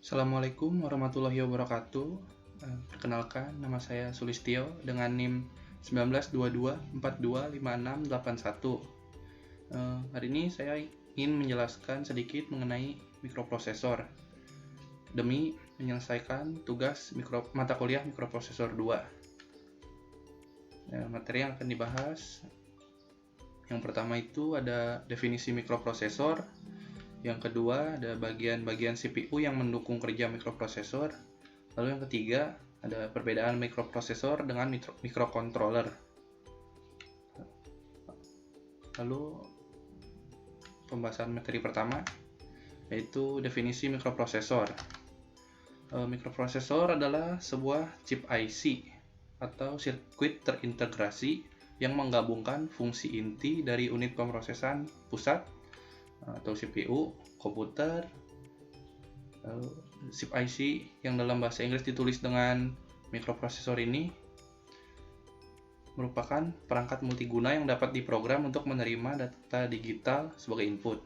Assalamualaikum warahmatullahi wabarakatuh. Perkenalkan, nama saya Sulistio dengan NIM 1922425681. Hari ini saya ingin menjelaskan sedikit mengenai mikroprosesor demi menyelesaikan tugas mata kuliah mikroprosesor 2. Materi yang akan dibahas, yang pertama itu ada definisi mikroprosesor. Yang kedua, ada bagian-bagian CPU yang mendukung kerja mikroprosesor. Lalu yang ketiga, ada perbedaan mikroprosesor dengan mikrocontroller. Lalu pembahasan materi pertama, yaitu definisi mikroprosesor. Mikroprosesor adalah sebuah chip IC atau sirkuit terintegrasi yang menggabungkan fungsi inti dari unit pemrosesan pusat atau CPU, komputer, chip IC yang dalam bahasa Inggris ditulis dengan mikroprosesor ini merupakan perangkat multiguna yang dapat diprogram untuk menerima data digital sebagai input,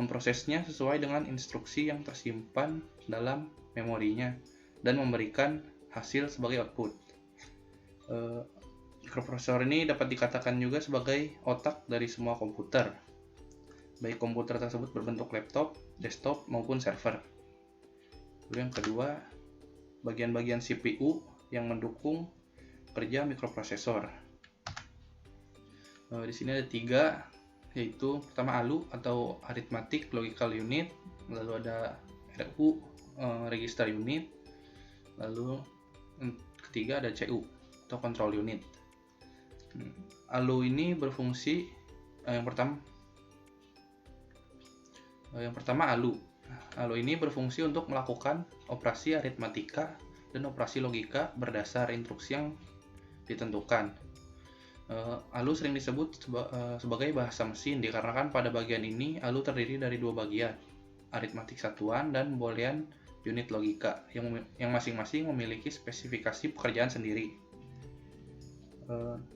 memprosesnya sesuai dengan instruksi yang tersimpan dalam memorinya, dan memberikan hasil sebagai output. Mikroprosesor ini dapat dikatakan juga sebagai otak dari semua komputer, baik komputer tersebut berbentuk laptop, desktop, maupun server. Lalu yang kedua, bagian-bagian CPU yang mendukung kerja mikroprosesor. Di sini ada 3, yaitu pertama ALU atau Arithmetic Logical Unit, lalu ada RU, Register Unit, lalu ketiga ada CU atau Control Unit. ALU ini berfungsi, yang pertama ALU. ALU ini berfungsi untuk melakukan operasi aritmatika dan operasi logika berdasar instruksi yang ditentukan. ALU sering disebut sebagai bahasa mesin dikarenakan pada bagian ini ALU terdiri dari 2 bagian, aritmatik satuan dan boolean unit logika, yang masing-masing memiliki spesifikasi pekerjaan sendiri.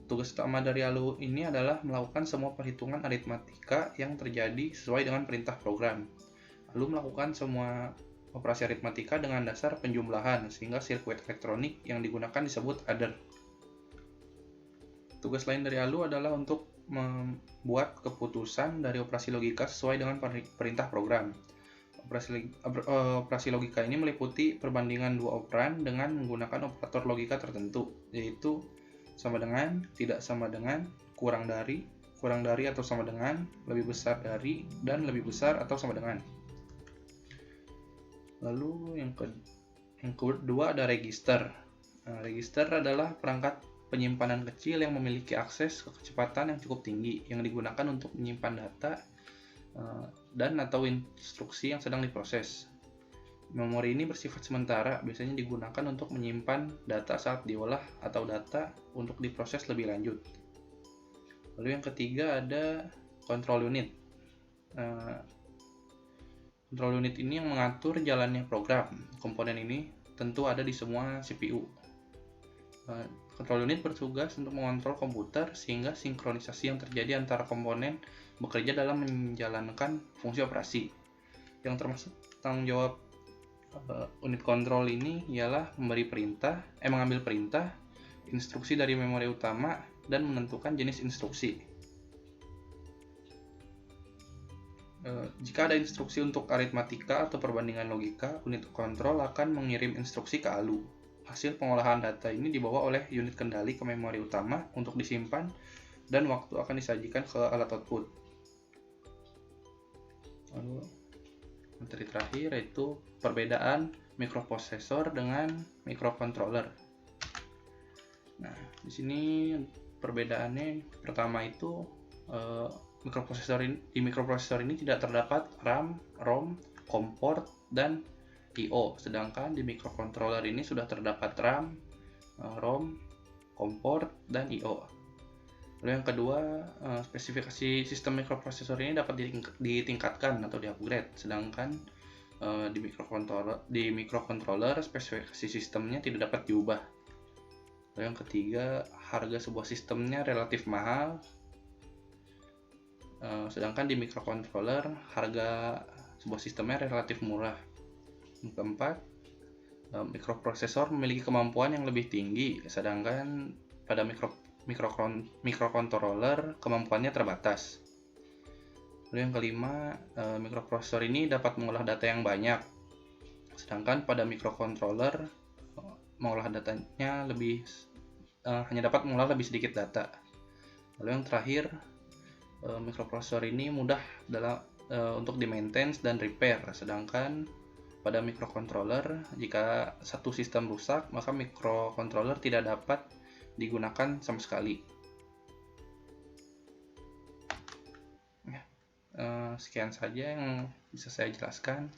Tugas utama dari ALU ini adalah melakukan semua perhitungan aritmatika yang terjadi sesuai dengan perintah program. ALU melakukan semua operasi aritmatika dengan dasar penjumlahan, sehingga sirkuit elektronik yang digunakan disebut adder. Tugas lain dari ALU adalah untuk membuat keputusan dari operasi logika sesuai dengan perintah program. Operasi logika ini meliputi perbandingan 2 operan dengan menggunakan operator logika tertentu, yaitu sama dengan, tidak sama dengan, kurang dari atau sama dengan, lebih besar dari, dan lebih besar atau sama dengan. Lalu yang kedua ada register. Register adalah perangkat penyimpanan kecil yang memiliki akses ke kecepatan yang cukup tinggi, yang digunakan untuk menyimpan data dan atau instruksi yang sedang diproses. Memori ini bersifat sementara, biasanya digunakan untuk menyimpan data saat diolah atau data untuk diproses lebih lanjut. Lalu yang ketiga ada control unit. Control unit ini yang mengatur jalannya program. Komponen ini tentu ada di semua CPU. Control unit bertugas untuk mengontrol komputer sehingga sinkronisasi yang terjadi antara komponen bekerja dalam menjalankan fungsi operasi. Yang termasuk tanggung jawab unit kontrol ini ialah mengambil perintah, instruksi dari memori utama, dan menentukan jenis instruksi. Jika ada instruksi untuk aritmatika atau perbandingan logika, unit kontrol akan mengirim instruksi ke ALU. Hasil pengolahan data ini dibawa oleh unit kendali ke memori utama untuk disimpan, dan waktu akan disajikan ke alat output. Lalu materi terakhir yaitu perbedaan mikroprosesor dengan mikrocontroller. Nah, di sini perbedaannya pertama itu di mikroprosesor ini tidak terdapat RAM, ROM, COM port, dan I/O, sedangkan di mikrocontroller ini sudah terdapat RAM, ROM, COM port, dan I/O. Lalu yang kedua, spesifikasi sistem mikroprosesor ini dapat ditingkatkan atau di-upgrade, sedangkan di mikrocontroller spesifikasi sistemnya tidak dapat diubah. Lalu yang ketiga, harga sebuah sistemnya relatif mahal, sedangkan di mikrocontroller harga sebuah sistemnya relatif murah. Keempat, mikroprosesor memiliki kemampuan yang lebih tinggi, sedangkan pada mikrokontroller kemampuannya terbatas. Lalu yang kelima, mikroprosesor ini dapat mengolah data yang banyak, sedangkan pada mikrocontroller mengolah datanya hanya dapat mengolah lebih sedikit data. Lalu yang terakhir, mikroprosesor ini mudah untuk di-maintenance dan repair, sedangkan pada mikrocontroller jika satu sistem rusak maka mikrocontroller tidak dapat digunakan sama sekali. Sekian saja yang bisa saya jelaskan.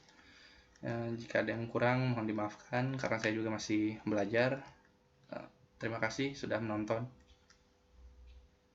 Jika ada yang kurang mohon dimaafkan karena saya juga masih belajar. Terima kasih sudah menonton.